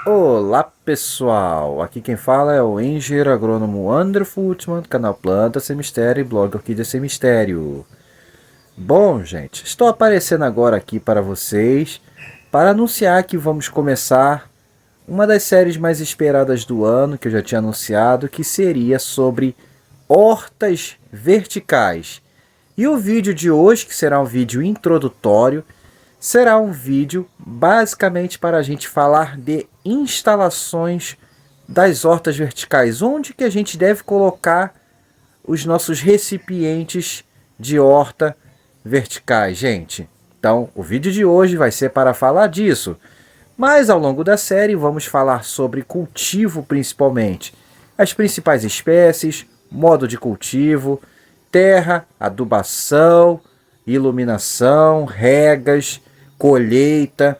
Olá pessoal, aqui quem fala é o engenheiro agrônomo André Fultman, do canal Planta Sem Mistério e blog Orquídea Sem Mistério. Bom gente, estou aparecendo agora aqui para vocês para anunciar que vamos começar uma das séries mais esperadas do ano, que eu já tinha anunciado, que seria sobre hortas verticais. E o vídeo de hoje, que será um vídeo introdutório, será um vídeo basicamente para a gente falar de instalações das hortas verticais, onde que a gente deve colocar os nossos recipientes de horta verticais, gente. Então, o vídeo de hoje vai ser para falar disso. Mas ao longo da série vamos falar sobre cultivo principalmente, as principais espécies, modo de cultivo, terra, adubação, iluminação, regas, colheita,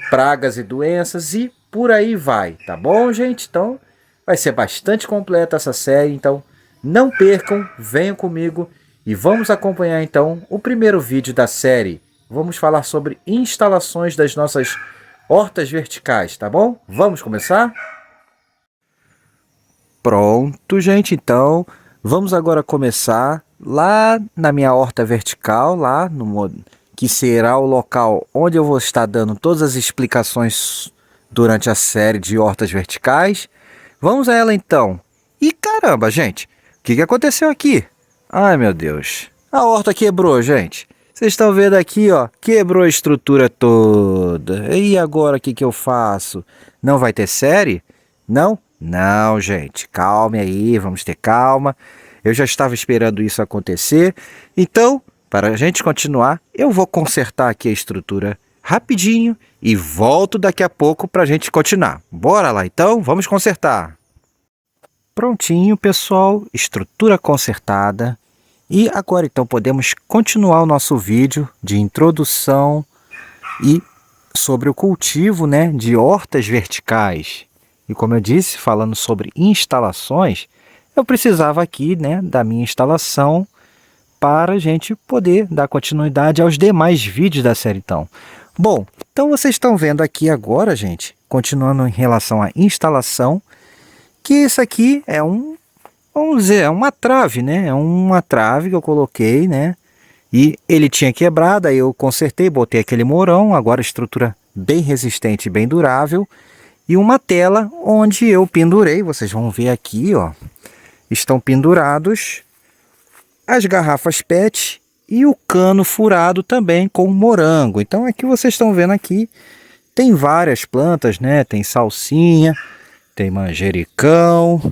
pragas e doenças e por aí vai, tá bom, gente? Então vai ser bastante completa essa série, então não percam, venham comigo e vamos acompanhar então o primeiro vídeo da série. Vamos falar sobre instalações das nossas hortas verticais, tá bom? Vamos começar? Pronto, gente, então vamos agora começar lá na minha horta vertical, lá no que será o local onde eu vou estar dando todas as explicações durante a série de hortas verticais. Vamos a ela então. E caramba, gente, o que aconteceu aqui? Ai meu Deus, a horta quebrou, gente. Vocês estão vendo aqui, ó, quebrou a estrutura toda. E agora o que eu faço? Não vai ter série? Não? Não, gente, calme aí, vamos ter calma. Eu já estava esperando isso acontecer. Então, para a gente continuar, eu vou consertar aqui a estrutura rapidinho e volto daqui a pouco para a gente continuar. Bora lá então, vamos consertar. Prontinho, pessoal, estrutura consertada. E agora então podemos continuar o nosso vídeo de introdução e sobre o cultivo, né, de hortas verticais. E como eu disse, falando sobre instalações, eu precisava aqui, né, da minha instalação para a gente poder dar continuidade aos demais vídeos da série então. Bom, então vocês estão vendo aqui agora, gente, continuando em relação à instalação, que isso aqui é vamos dizer, é uma trave, né? É uma trave que eu coloquei, né? E ele tinha quebrado, aí eu consertei, botei aquele morão, agora a estrutura bem resistente, bem durável. E uma tela onde eu pendurei, vocês vão ver aqui, ó. Estão pendurados as garrafas PET e o cano furado também com morango. Então aqui vocês estão vendo aqui, tem várias plantas, né? Tem salsinha, tem manjericão,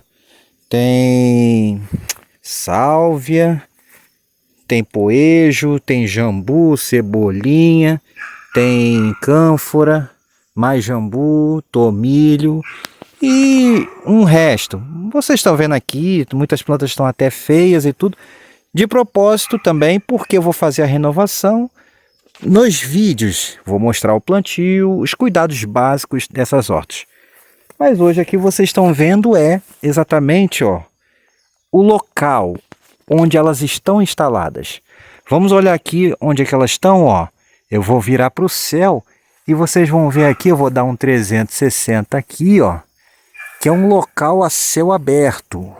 tem sálvia, tem poejo, tem jambu, cebolinha, tem cânfora, mais jambu, tomilho e um resto. Vocês estão vendo aqui, muitas plantas estão até feias e tudo. De propósito também, porque eu vou fazer a renovação. Nos vídeos vou mostrar o plantio, os cuidados básicos dessas hortas. Mas hoje aqui vocês estão vendo é exatamente, ó, o local onde elas estão instaladas. Vamos olhar aqui onde é que elas estão, ó. Eu vou virar para o céu e vocês vão ver aqui, eu vou dar um 360 aqui, ó, que é um local a céu aberto.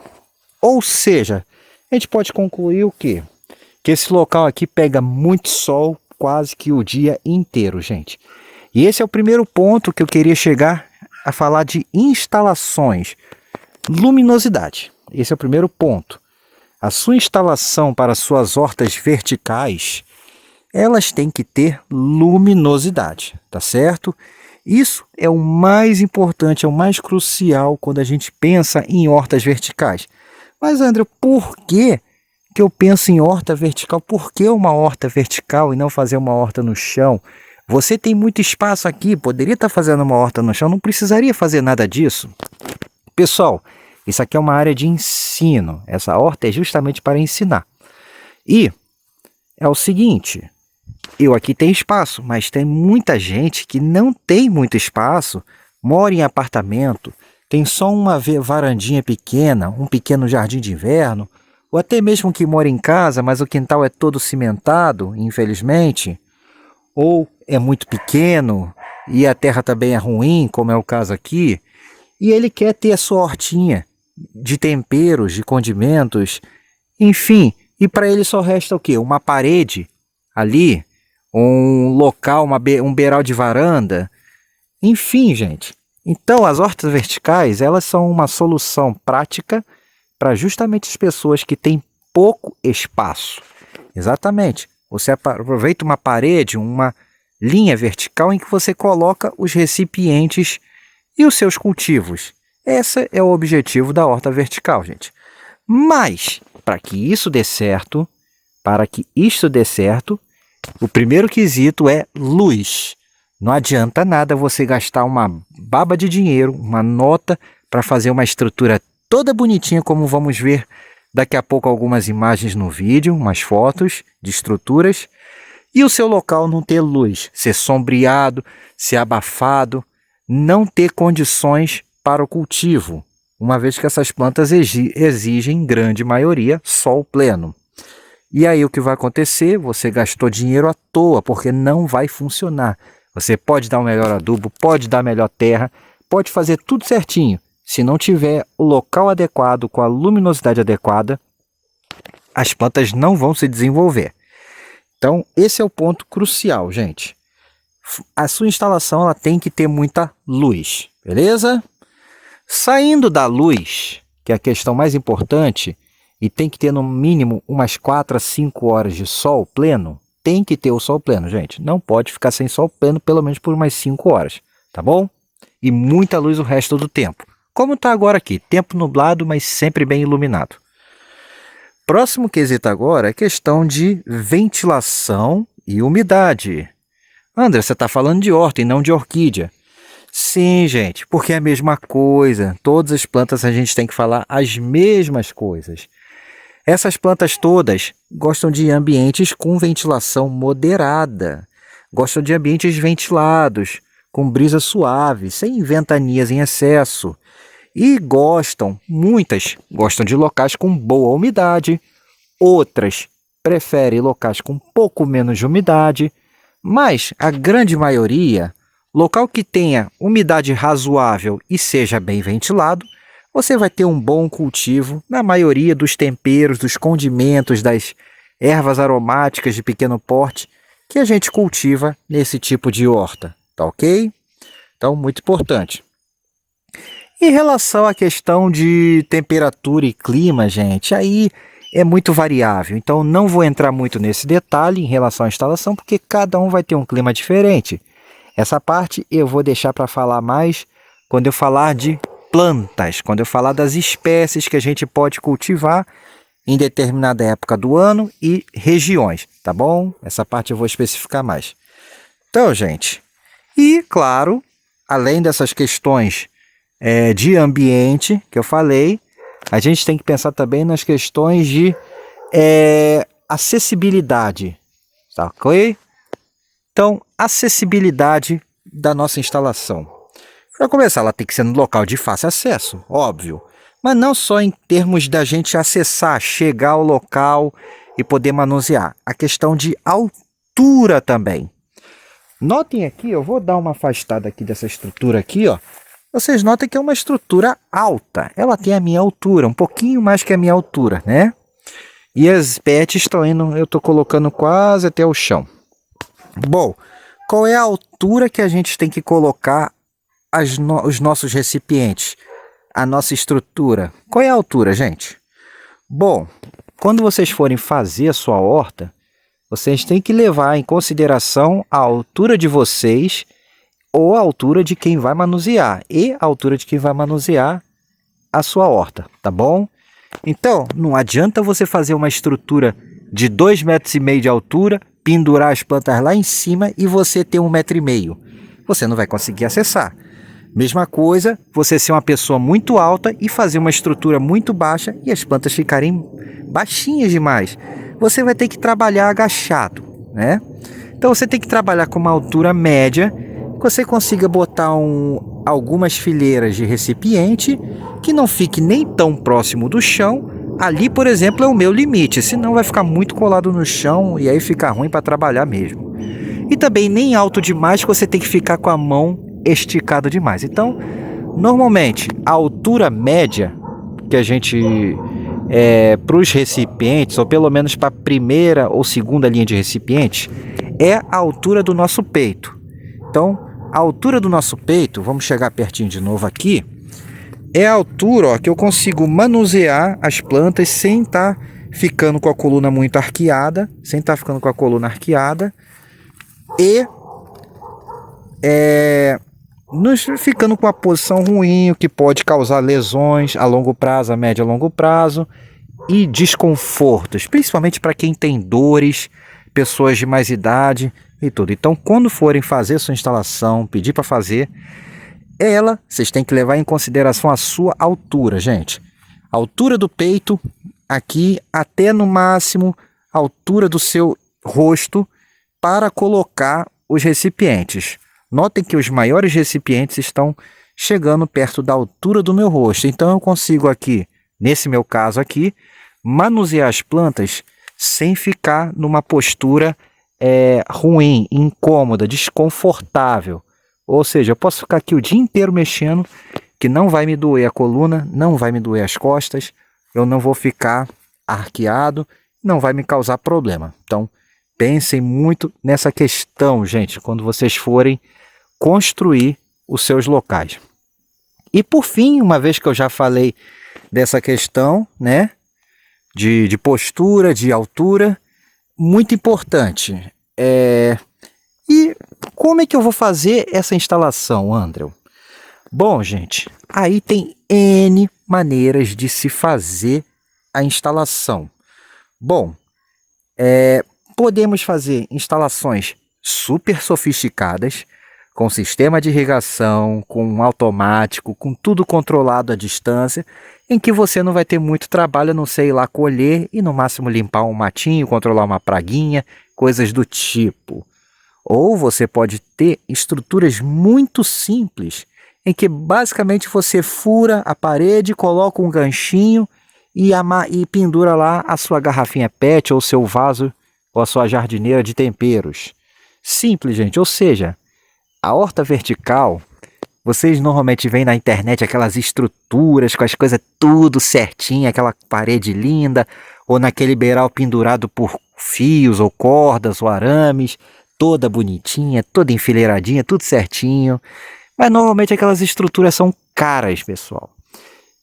Ou seja, a gente pode concluir o quê? Que esse local aqui pega muito sol quase que o dia inteiro, gente. E esse é o primeiro ponto que eu queria chegar a falar de instalações. Luminosidade. Esse é o primeiro ponto. A sua instalação para suas hortas verticais, elas têm que ter luminosidade, tá certo? Isso é o mais importante, é o mais crucial quando a gente pensa em hortas verticais. Mas, André, por que eu penso em horta vertical? Por que uma horta vertical e não fazer uma horta no chão? Você tem muito espaço aqui, poderia estar fazendo uma horta no chão, não precisaria fazer nada disso. Pessoal, isso aqui é uma área de ensino. Essa horta é justamente para ensinar. E é o seguinte, eu aqui tenho espaço, mas tem muita gente que não tem muito espaço, mora em apartamento, tem só uma varandinha pequena, um pequeno jardim de inverno, ou até mesmo que mora em casa, mas o quintal é todo cimentado, infelizmente, ou é muito pequeno, e a terra também é ruim, como é o caso aqui, e ele quer ter a sua hortinha de temperos, de condimentos, enfim, e para ele só resta o quê? Uma parede ali, um local, um beiral de varanda, enfim, gente. Então, as hortas verticais, elas são uma solução prática para justamente as pessoas que têm pouco espaço. Exatamente. Você aproveita uma parede, uma linha vertical em que você coloca os recipientes e os seus cultivos. Esse é o objetivo da horta vertical, gente. Mas, para que isso dê certo, o primeiro quesito é luz. Não adianta nada você gastar uma baba de dinheiro, uma nota, para fazer uma estrutura toda bonitinha, como vamos ver daqui a pouco algumas imagens no vídeo, umas fotos de estruturas, e o seu local não ter luz, ser sombreado, ser abafado, não ter condições para o cultivo, uma vez que essas plantas exigem, em grande maioria, sol pleno. E aí o que vai acontecer? Você gastou dinheiro à toa, porque não vai funcionar. Você pode dar um melhor adubo, pode dar melhor terra, pode fazer tudo certinho. Se não tiver o local adequado, com a luminosidade adequada, as plantas não vão se desenvolver. Então, esse é o ponto crucial, gente. A sua instalação ela tem que ter muita luz, beleza? Saindo da luz, que é a questão mais importante, e tem que ter no mínimo umas 4 a 5 horas de sol pleno, tem que ter o sol pleno, gente. Não pode ficar sem sol pleno pelo menos por umas 5 horas, tá bom? E muita luz o resto do tempo. Como está agora aqui, tempo nublado, mas sempre bem iluminado. Próximo quesito agora é questão de ventilação e umidade. André, você está falando de horta e não de orquídea. Sim, gente, porque é a mesma coisa. Todas as plantas a gente tem que falar as mesmas coisas. Essas plantas todas gostam de ambientes com ventilação moderada. Gostam de ambientes ventilados, com brisa suave, sem ventanias em excesso. E muitas gostam de locais com boa umidade. Outras preferem locais com pouco menos de umidade. Mas a grande maioria, local que tenha umidade razoável e seja bem ventilado, você vai ter um bom cultivo na maioria dos temperos, dos condimentos, das ervas aromáticas de pequeno porte que a gente cultiva nesse tipo de horta, tá ok? Então, muito importante. Em relação à questão de temperatura e clima, gente, aí é muito variável. Então, não vou entrar muito nesse detalhe em relação à instalação, porque cada um vai ter um clima diferente. Essa parte eu vou deixar para falar mais quando eu falar de plantas, quando eu falar das espécies que a gente pode cultivar em determinada época do ano e regiões, tá bom? Essa parte eu vou especificar mais. Então, gente, e claro, além dessas questões de ambiente que eu falei, a gente tem que pensar também nas questões de acessibilidade, tá ok? Então, acessibilidade da nossa instalação. Para começar, ela tem que ser no local de fácil acesso, óbvio. Mas não só em termos da gente acessar, chegar ao local e poder manusear. A questão de altura também. Notem aqui, eu vou dar uma afastada aqui dessa estrutura aqui, ó. Vocês notem que é uma estrutura alta. Ela tem a minha altura, um pouquinho mais que a minha altura, né? E as betes estão indo, eu estou colocando quase até o chão. Bom, qual é a altura que a gente tem que colocar os nossos recipientes? A nossa estrutura. Qual é a altura, gente? Bom, quando vocês forem fazer a sua horta, vocês têm que levar em consideração a altura de vocês ou a altura de quem vai manusear e a altura de quem vai manusear a sua horta, tá bom? Então, não adianta você fazer uma estrutura de 2,5 metros de altura, pendurar as plantas lá em cima e você ter 1,5 metro. Você não vai conseguir acessar. Mesma coisa, você ser uma pessoa muito alta e fazer uma estrutura muito baixa e as plantas ficarem baixinhas demais. Você vai ter que trabalhar agachado, né? Então você tem que trabalhar com uma altura média, que você consiga botar algumas fileiras de recipiente que não fique nem tão próximo do chão. Ali, por exemplo, é o meu limite, senão vai ficar muito colado no chão e aí fica ruim para trabalhar mesmo. e também nem alto demais que você tem que ficar com a mão esticada demais. Então, normalmente, a altura média que a gente para os recipientes, ou pelo menos para a primeira ou segunda linha de recipientes, é a altura do nosso peito. Então, a altura do nosso peito, vamos chegar pertinho de novo aqui, é a altura, ó, que eu consigo manusear as plantas sem estar ficando com a coluna muito arqueada, e ficando com a posição ruim, o que pode causar lesões a longo prazo, a médio e a longo prazo, e desconfortos, principalmente para quem tem dores, pessoas de mais idade e tudo. Então, quando forem fazer sua instalação, pedir para fazer, vocês têm que levar em consideração a sua altura, gente. A altura do peito, aqui até no máximo a altura do seu rosto para colocar os recipientes. Notem que os maiores recipientes estão chegando perto da altura do meu rosto. Então eu consigo aqui, nesse meu caso aqui, manusear as plantas sem ficar numa postura ruim, incômoda, desconfortável. Ou seja, eu posso ficar aqui o dia inteiro mexendo, que não vai me doer a coluna, não vai me doer as costas, eu não vou ficar arqueado, não vai me causar problema. Então, pensem muito nessa questão, gente, quando vocês forem construir os seus locais. E por fim, uma vez que eu já falei dessa questão, né, de postura, de altura, muito importante, e como é que eu vou fazer essa instalação, André? Bom, gente, aí tem N maneiras de se fazer a instalação. Bom, podemos fazer instalações super sofisticadas, com sistema de irrigação, com automático, com tudo controlado à distância, em que você não vai ter muito trabalho, a não sei lá, colher e no máximo limpar um matinho, controlar uma praguinha, coisas do tipo. Ou você pode ter estruturas muito simples, em que basicamente você fura a parede, coloca um ganchinho e pendura lá a sua garrafinha PET ou seu vaso ou a sua jardineira de temperos. Simples, gente. Ou seja, a horta vertical, vocês normalmente veem na internet aquelas estruturas com as coisas tudo certinho, aquela parede linda, ou naquele beiral pendurado por fios ou cordas ou arames, toda bonitinha, toda enfileiradinha, tudo certinho. Mas normalmente aquelas estruturas são caras, pessoal.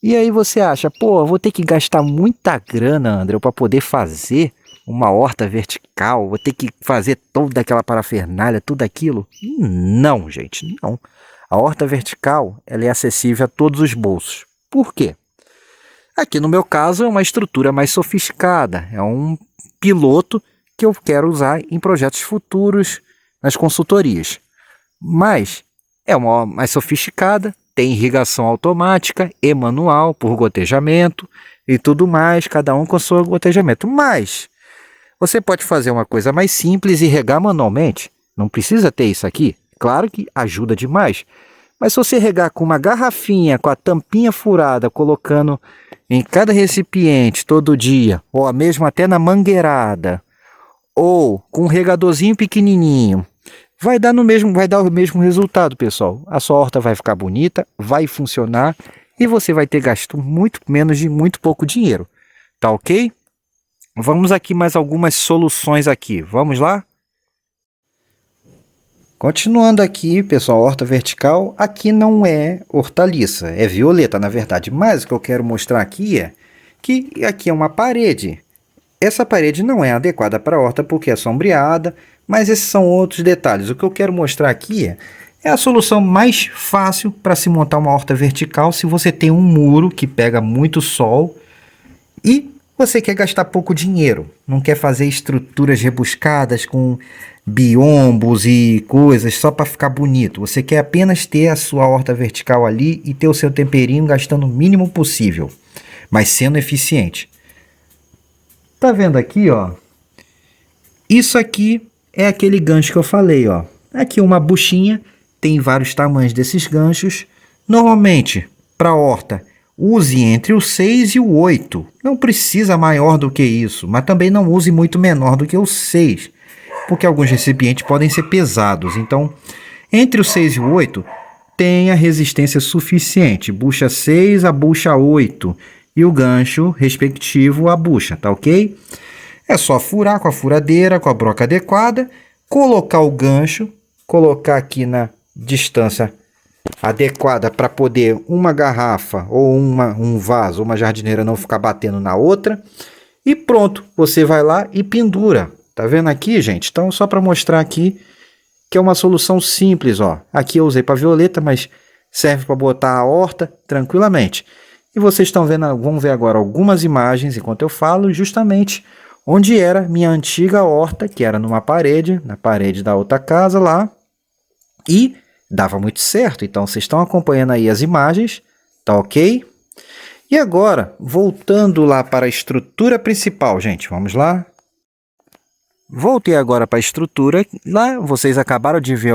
E aí você acha, pô, vou ter que gastar muita grana, André, para poder fazer uma horta vertical, vou ter que fazer toda aquela parafernália, tudo aquilo? Não, gente, não. A horta vertical, ela é acessível a todos os bolsos. Por quê? Aqui no meu caso é uma estrutura mais sofisticada, é um piloto que eu quero usar em projetos futuros nas consultorias. Mas é uma mais sofisticada, tem irrigação automática e manual por gotejamento e tudo mais, cada um com seu gotejamento. Mas você pode fazer uma coisa mais simples e regar manualmente. Não precisa ter isso aqui. Claro que ajuda demais. Mas se você regar com uma garrafinha, com a tampinha furada, colocando em cada recipiente todo dia, ou mesmo até na mangueirada, ou com um regadorzinho pequenininho, vai dar o mesmo resultado, pessoal. A sua horta vai ficar bonita, vai funcionar e você vai ter gasto muito menos de muito pouco dinheiro. Tá ok? Vamos aqui mais algumas soluções aqui. Vamos lá? Continuando aqui, pessoal, horta vertical, aqui não é hortaliça, é violeta, na verdade. Mas o que eu quero mostrar aqui é que aqui é uma parede. Essa parede não é adequada para a horta porque é sombreada, mas esses são outros detalhes. O que eu quero mostrar aqui é a solução mais fácil para se montar uma horta vertical se você tem um muro que pega muito sol e você quer gastar pouco dinheiro, não quer fazer estruturas rebuscadas com biombos e coisas só para ficar bonito. Você quer apenas ter a sua horta vertical ali e ter o seu temperinho gastando o mínimo possível, mas sendo eficiente. Tá vendo aqui, ó? Isso aqui é aquele gancho que eu falei, ó. Aqui uma buchinha, tem vários tamanhos desses ganchos. Normalmente, para horta, use entre o 6 e o 8. Não precisa maior do que isso, mas também não use muito menor do que o 6. porque alguns recipientes podem ser pesados. Então, entre o 6 e o 8, tem a resistência suficiente. Bucha 6 a bucha 8 e o gancho respectivo à bucha, tá ok? É só furar com a furadeira, com a broca adequada, colocar o gancho, colocar aqui na distância adequada para poder uma garrafa ou um vaso, uma jardineira não ficar batendo na outra. E pronto, você vai lá e pendura. Tá vendo aqui, gente? Então, só para mostrar aqui que é uma solução simples, ó. Aqui eu usei para violeta, mas serve para botar a horta tranquilamente. E vocês estão vendo, vão ver agora algumas imagens enquanto eu falo, justamente onde era minha antiga horta, que era numa parede, na parede da outra casa lá. E dava muito certo, então vocês estão acompanhando aí as imagens, tá ok? E agora, voltando lá para a estrutura principal, gente, vamos lá. Voltei agora para a estrutura, lá vocês acabaram de ver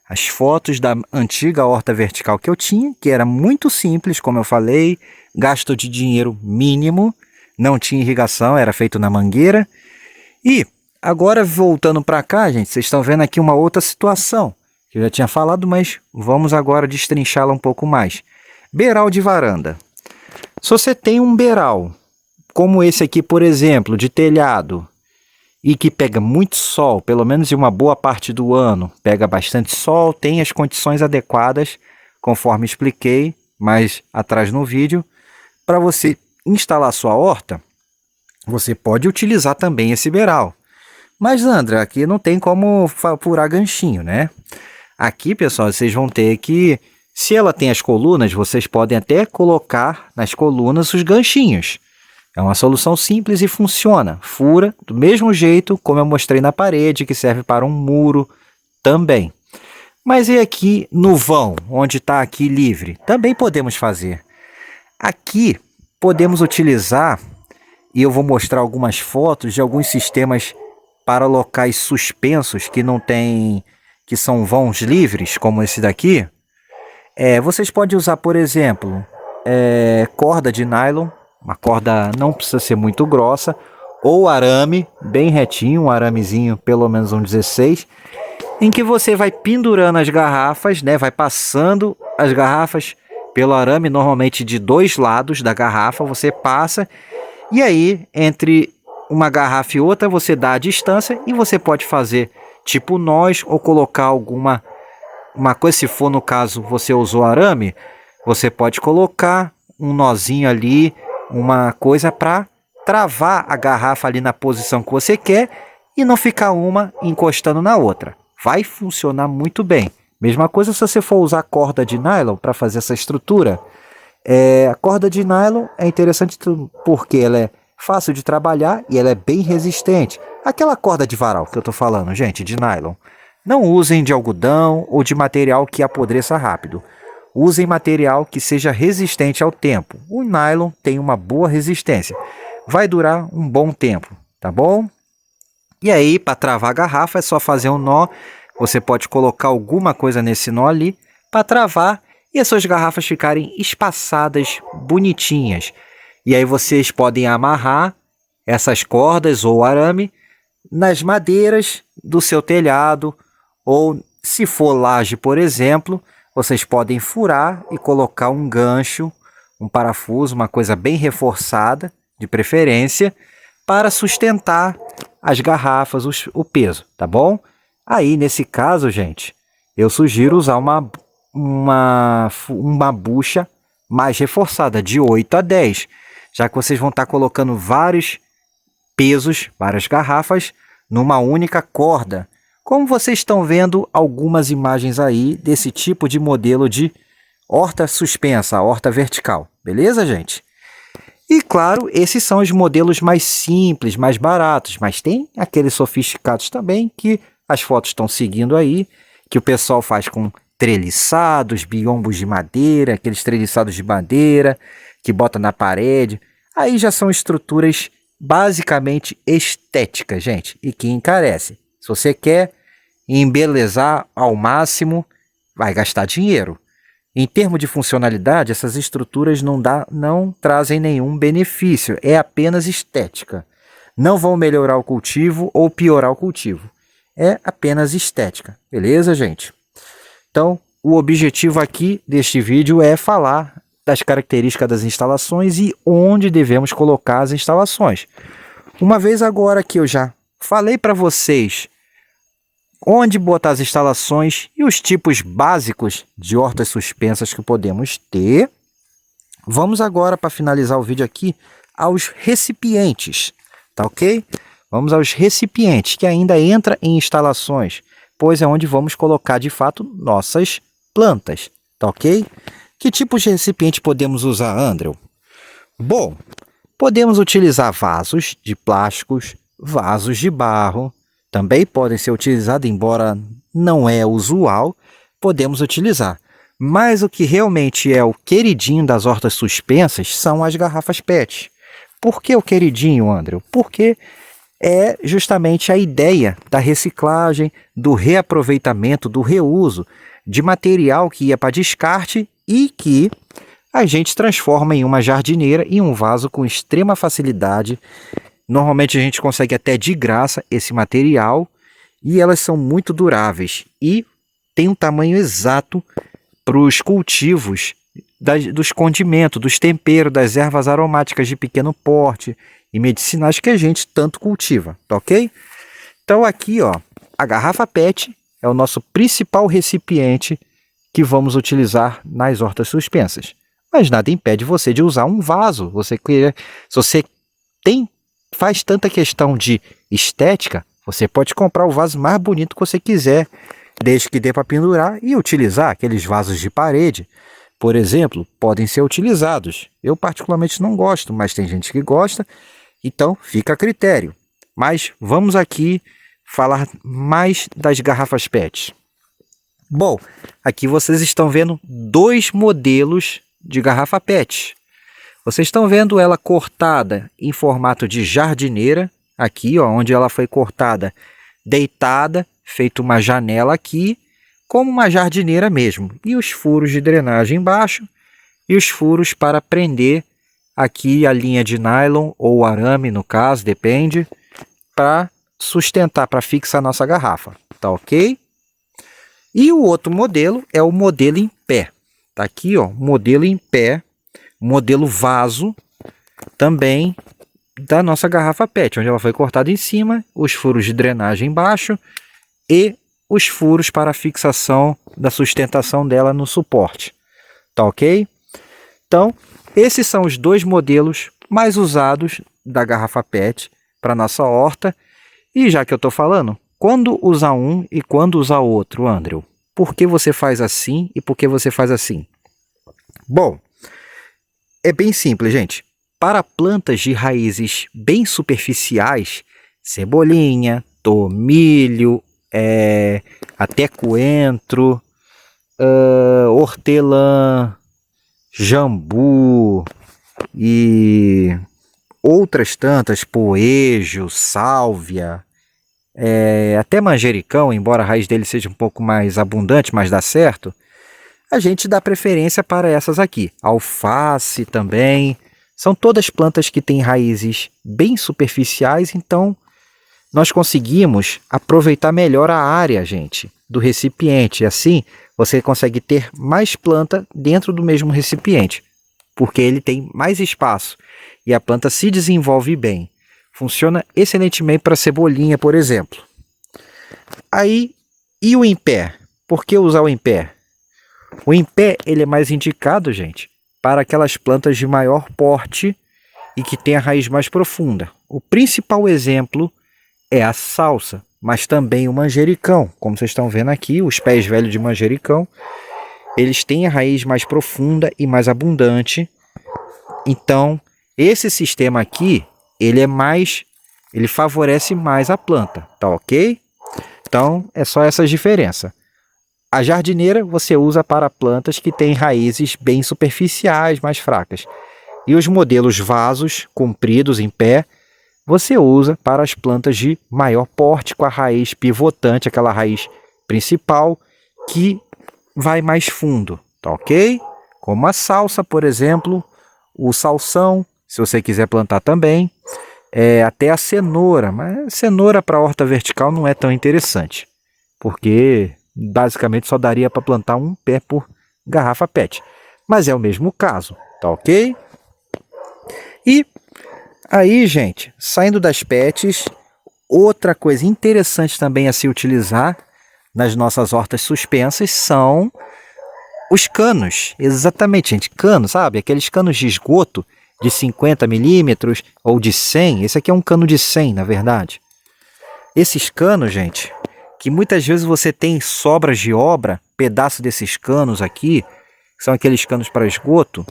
as fotos da antiga horta vertical que eu tinha, que era muito simples, como eu falei, gasto de dinheiro mínimo, não tinha irrigação, era feito na mangueira. E agora voltando para cá, gente, vocês estão vendo aqui uma outra situação, que eu já tinha falado, mas vamos agora destrinchá-la um pouco mais. Beiral de varanda. Se você tem um beiral, como esse aqui, por exemplo, de telhado, e que pega muito sol, pelo menos em uma boa parte do ano, pega bastante sol, tem as condições adequadas, conforme expliquei mais atrás no vídeo, para você instalar sua horta, você pode utilizar também esse beiral. Mas, André, aqui não tem como furar ganchinho, né? Aqui, pessoal, vocês vão ter que, se ela tem as colunas, vocês podem até colocar nas colunas os ganchinhos. É uma solução simples e funciona. Fura do mesmo jeito como eu mostrei na parede, que serve para um muro também. Mas e aqui no vão, onde está aqui livre? Também podemos fazer. Aqui podemos utilizar, e eu vou mostrar algumas fotos de alguns sistemas para locais suspensos que não tem, que são vãos livres, como esse daqui. Vocês podem usar, por exemplo, corda de nylon. Uma corda não precisa ser muito grossa, ou arame, bem retinho, um aramezinho, pelo menos um 16, em que você vai pendurando as garrafas, né? Vai passando as garrafas pelo arame, normalmente de 2 lados da garrafa, você passa, e aí, entre uma garrafa e outra, você dá a distância, e você pode fazer tipo nós, ou colocar alguma coisa, se for no caso você usou arame, você pode colocar um nozinho ali, uma coisa para travar a garrafa ali na posição que você quer e não ficar uma encostando na outra. Vai funcionar muito bem. Mesma coisa se você for usar corda de nylon para fazer essa estrutura. A corda de nylon é interessante porque ela é fácil de trabalhar e ela é bem resistente. Aquela corda de varal que eu estou falando, gente, de nylon. Não usem de algodão ou de material que apodreça rápido. Usem material que seja resistente ao tempo. O nylon tem uma boa resistência. Vai durar um bom tempo, tá bom? E aí, para travar a garrafa, é só fazer um nó. Você pode colocar alguma coisa nesse nó ali para travar e as suas garrafas ficarem espaçadas, bonitinhas. E aí vocês podem amarrar essas cordas ou arame nas madeiras do seu telhado, ou se for laje, por exemplo, vocês podem furar e colocar um gancho, um parafuso, uma coisa bem reforçada, de preferência, para sustentar as garrafas, o peso, tá bom? Aí, nesse caso, gente, eu sugiro usar uma bucha mais reforçada, de 8 a 10, já que vocês vão estar colocando vários pesos, várias garrafas, numa única corda. Como vocês estão vendo algumas imagens aí desse tipo de modelo de horta suspensa, horta vertical. Beleza, gente? E claro, esses são os modelos mais simples, mais baratos, mas tem aqueles sofisticados também que as fotos estão seguindo aí, que o pessoal faz com treliçados, biombos de madeira, aqueles treliçados de madeira que bota na parede. Aí já são estruturas basicamente estéticas, gente, e que encarecem. Se você quer embelezar ao máximo, vai gastar dinheiro. Em termos de funcionalidade, essas estruturas não trazem nenhum benefício, é apenas estética. Não vão melhorar o cultivo ou piorar o cultivo. é apenas estética, beleza, gente? Então, o objetivo aqui deste vídeo é falar das características das instalações e onde devemos colocar as instalações. Uma vez agora que eu já falei para vocês onde botar as instalações e os tipos básicos de hortas suspensas que podemos ter, vamos agora, para finalizar o vídeo aqui, aos recipientes, tá ok? Vamos aos recipientes, que ainda entra em instalações, pois é onde vamos colocar de fato nossas plantas, tá ok? Que tipos de recipiente podemos usar, Andrew? Bom, podemos utilizar vasos de plásticos, vasos de barro, também podem ser utilizados, embora não é usual, podemos utilizar. Mas o que realmente é o queridinho das hortas suspensas são as garrafas PET. Por que o queridinho, Andrew? Porque é justamente a ideia da reciclagem, do reaproveitamento, do reuso de material que ia para descarte e que a gente transforma em uma jardineira e um vaso com extrema facilidade. Normalmente a gente consegue até de graça esse material e elas são muito duráveis e tem um tamanho exato para os cultivos dos condimentos, dos temperos, das ervas aromáticas de pequeno porte e medicinais que a gente tanto cultiva, tá ok? Então aqui, ó, a garrafa PET é o nosso principal recipiente que vamos utilizar nas hortas suspensas. Mas nada impede você de usar um vaso. Se você faz tanta questão de estética, você pode comprar o vaso mais bonito que você quiser, desde que dê para pendurar e utilizar. Aqueles vasos de parede, por exemplo, podem ser utilizados. Eu particularmente não gosto, mas tem gente que gosta, então fica a critério. Mas vamos aqui falar mais das garrafas PET. Bom, aqui vocês estão vendo dois modelos de garrafa PET. Vocês estão vendo ela cortada em formato de jardineira, aqui, ó, onde ela foi cortada deitada, feito uma janela aqui, como uma jardineira mesmo. E os furos de drenagem embaixo e os furos para prender aqui a linha de nylon ou arame, no caso, depende, para sustentar, para fixar a nossa garrafa, tá ok? E o outro modelo é o modelo em pé. Tá aqui, ó, modelo em pé, modelo vaso, também da nossa garrafa PET, onde ela foi cortada em cima, os furos de drenagem embaixo e os furos para a fixação da sustentação dela no suporte. Tá ok? Então, esses são os dois modelos mais usados da garrafa PET para nossa horta. E já que eu estou falando, quando usar um e quando usar outro, Andrew? Por que você faz assim e por que você faz assim? Bom, é bem simples, gente. Para plantas de raízes bem superficiais, cebolinha, tomilho, até coentro, hortelã, jambu e outras tantas, poejo, sálvia, até manjericão, embora a raiz dele seja um pouco mais abundante, mas dá certo, a gente dá preferência para essas aqui. Alface também, são todas plantas que têm raízes bem superficiais, então nós conseguimos aproveitar melhor a área, gente, do recipiente. Assim, você consegue ter mais planta dentro do mesmo recipiente, porque ele tem mais espaço e a planta se desenvolve bem. Funciona excelentemente para cebolinha, por exemplo. Aí, e o em pé? Por que usar o em pé? O em pé ele é mais indicado, gente, para aquelas plantas de maior porte e que tem a raiz mais profunda. O principal exemplo é a salsa, mas também o manjericão. Como vocês estão vendo aqui, os pés velhos de manjericão, eles têm a raiz mais profunda e mais abundante. Então, esse sistema aqui, ele favorece mais a planta, tá ok? Então, é só essa diferença. A jardineira você usa para plantas que têm raízes bem superficiais, mais fracas. E os modelos vasos compridos em pé, você usa para as plantas de maior porte, com a raiz pivotante, aquela raiz principal, que vai mais fundo, tá ok? Como a salsa, por exemplo, o salsão, se você quiser plantar também. até a cenoura, mas cenoura para horta vertical não é tão interessante, porque basicamente só daria para plantar um pé por garrafa PET. Mas é o mesmo caso, tá ok? E aí, gente, saindo das PETs, outra coisa interessante também a se utilizar nas nossas hortas suspensas são os canos. Exatamente, gente, canos, sabe? Aqueles canos de esgoto de 50 milímetros ou de 100. Esse aqui é um cano de 100, na verdade. Esses canos, gente, que muitas vezes você tem sobras de obra, pedaço desses canos aqui, que são aqueles canos para esgoto,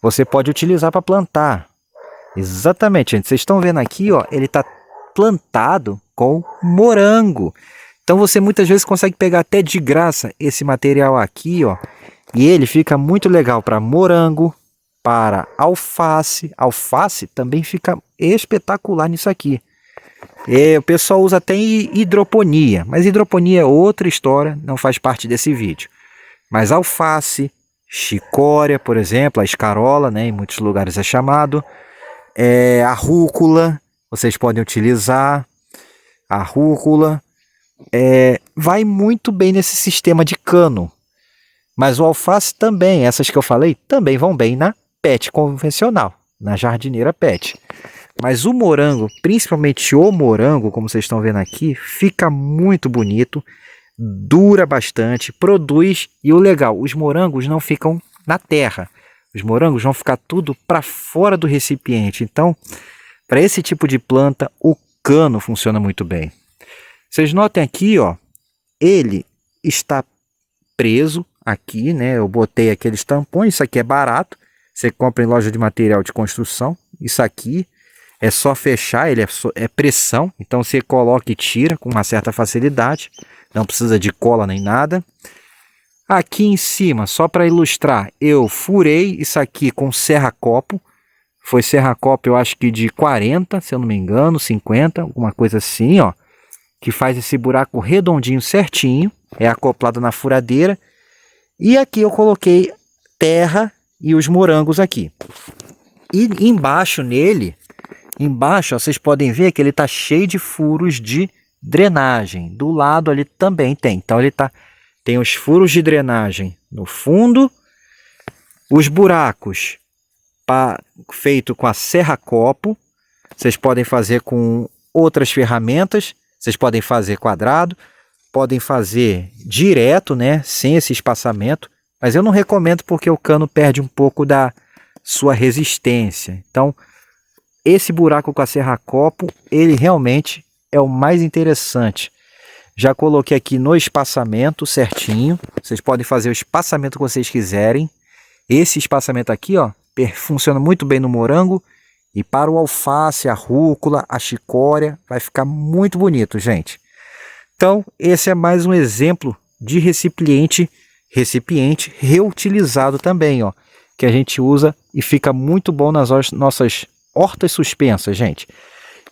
você pode utilizar para plantar. Exatamente, gente. Vocês estão vendo aqui, ó, ele está plantado com morango. Então você muitas vezes consegue pegar até de graça esse material aqui, ó, e ele fica muito legal para morango, para alface. Alface também fica espetacular nisso aqui. O pessoal usa até hidroponia, mas hidroponia é outra história, não faz parte desse vídeo. Mas alface, chicória, por exemplo, a escarola, né, em muitos lugares é chamado, a rúcula, vocês podem utilizar a rúcula, vai muito bem nesse sistema de cano. Mas o alface também, essas que eu falei, também vão bem na PET convencional, na jardineira PET. Mas o morango, principalmente o morango, como vocês estão vendo aqui, fica muito bonito, dura bastante, produz, e o legal, os morangos não ficam na terra. Os morangos vão ficar tudo para fora do recipiente. Então, para esse tipo de planta, o cano funciona muito bem. Vocês notem aqui, ó, ele está preso aqui, né? Eu botei aqueles tampões, isso aqui é barato. Você compra em loja de material de construção. Isso aqui é só fechar, ele é pressão. Então você coloca e tira com uma certa facilidade. Não precisa de cola nem nada. Aqui em cima, só para ilustrar, eu furei isso aqui com serra-copo. Foi serra-copo, eu acho que de 40, se eu não me engano, 50, alguma coisa assim, ó. Que faz esse buraco redondinho certinho. É acoplado na furadeira. E aqui eu coloquei terra e os morangos aqui. E embaixo nele, embaixo, ó, vocês podem ver que ele está cheio de furos de drenagem. Do lado ali também tem. Então ele tem os furos de drenagem no fundo, os buracos feito com a serra-copo. Vocês podem fazer com outras ferramentas. Vocês podem fazer quadrado, podem fazer direto, né, sem esse espaçamento, mas eu não recomendo porque o cano perde um pouco da sua resistência. Então, esse buraco com a serra-copo, ele realmente é o mais interessante. Já coloquei aqui no espaçamento certinho. Vocês podem fazer o espaçamento que vocês quiserem. Esse espaçamento aqui, ó, funciona muito bem no morango. E para o alface, a rúcula, a chicória, vai ficar muito bonito, gente. Então, esse é mais um exemplo de recipiente reutilizado também, ó, que a gente usa e fica muito bom nas nossas hortas suspensas, gente.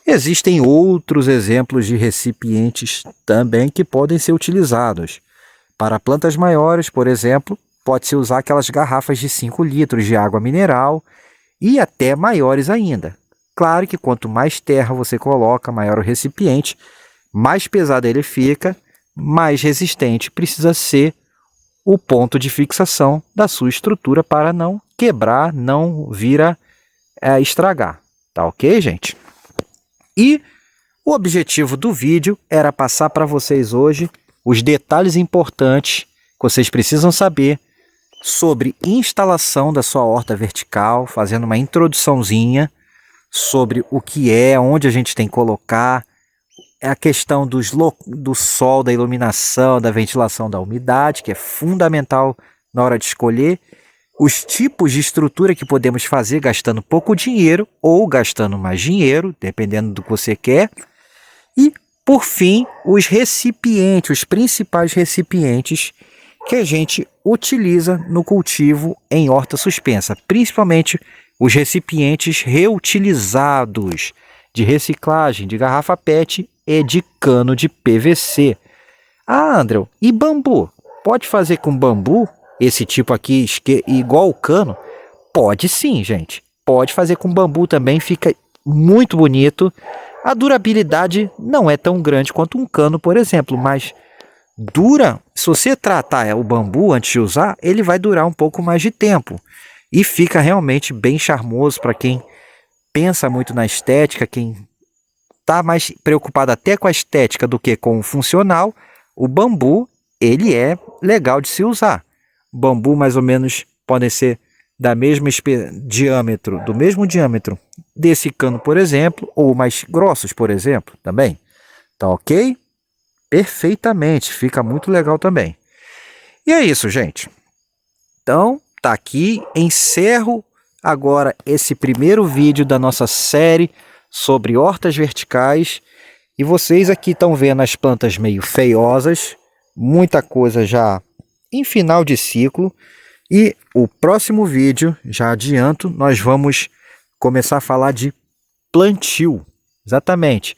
Existem outros exemplos de recipientes também que podem ser utilizados. Para plantas maiores, por exemplo, pode-se usar aquelas garrafas de 5 litros de água mineral, e até maiores ainda. Claro que quanto mais terra você coloca, maior o recipiente, mais pesado ele fica, mais resistente precisa ser o ponto de fixação da sua estrutura para não quebrar, não vir a estragar. Tá ok, gente? E o objetivo do vídeo era passar para vocês hoje os detalhes importantes que vocês precisam saber sobre instalação da sua horta vertical, fazendo uma introduçãozinha sobre o que é, onde a gente tem que colocar, a questão do sol, da iluminação, da ventilação, da umidade, que é fundamental na hora de escolher, os tipos de estrutura que podemos fazer gastando pouco dinheiro ou gastando mais dinheiro, dependendo do que você quer, e, por fim, os recipientes, os principais recipientes que a gente utiliza no cultivo em horta suspensa, principalmente os recipientes reutilizados de reciclagem de garrafa PET e de cano de PVC. Ah, André, e bambu? Pode fazer com bambu esse tipo aqui igual o cano? Pode sim, gente. Pode fazer com bambu também, fica muito bonito. A durabilidade não é tão grande quanto um cano, por exemplo, mas dura. Se você tratar o bambu antes de usar, ele vai durar um pouco mais de tempo e fica realmente bem charmoso para quem pensa muito na estética, quem está mais preocupado até com a estética do que com o funcional. O bambu, ele é legal de se usar. Bambu mais ou menos podem ser da mesma diâmetro, do mesmo diâmetro desse cano, por exemplo, ou mais grossos, por exemplo, também. Tá ok? Perfeitamente, fica muito legal também. E é isso, gente. Então, tá aqui, encerro agora esse primeiro vídeo da nossa série sobre hortas verticais. E vocês aqui estão vendo as plantas meio feiosas, muita coisa já em final de ciclo. E o próximo vídeo, já adianto, nós vamos começar a falar de plantio. Exatamente.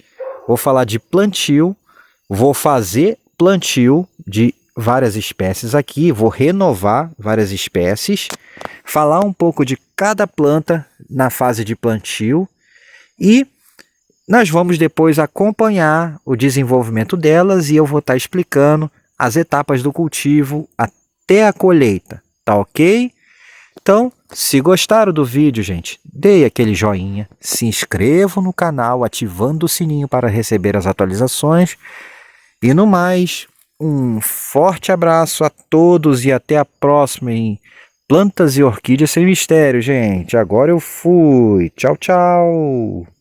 Vou falar de plantio, vou fazer plantio de várias espécies aqui, vou renovar várias espécies, falar um pouco de cada planta na fase de plantio e nós vamos depois acompanhar o desenvolvimento delas e eu vou estar explicando as etapas do cultivo até a colheita, tá ok? Então, se gostaram do vídeo, gente, dê aquele joinha, se inscrevam no canal ativando o sininho para receber as atualizações e no mais, um forte abraço a todos e até a próxima em Plantas e Orquídeas Sem Mistério, gente. Agora eu fui. Tchau, tchau.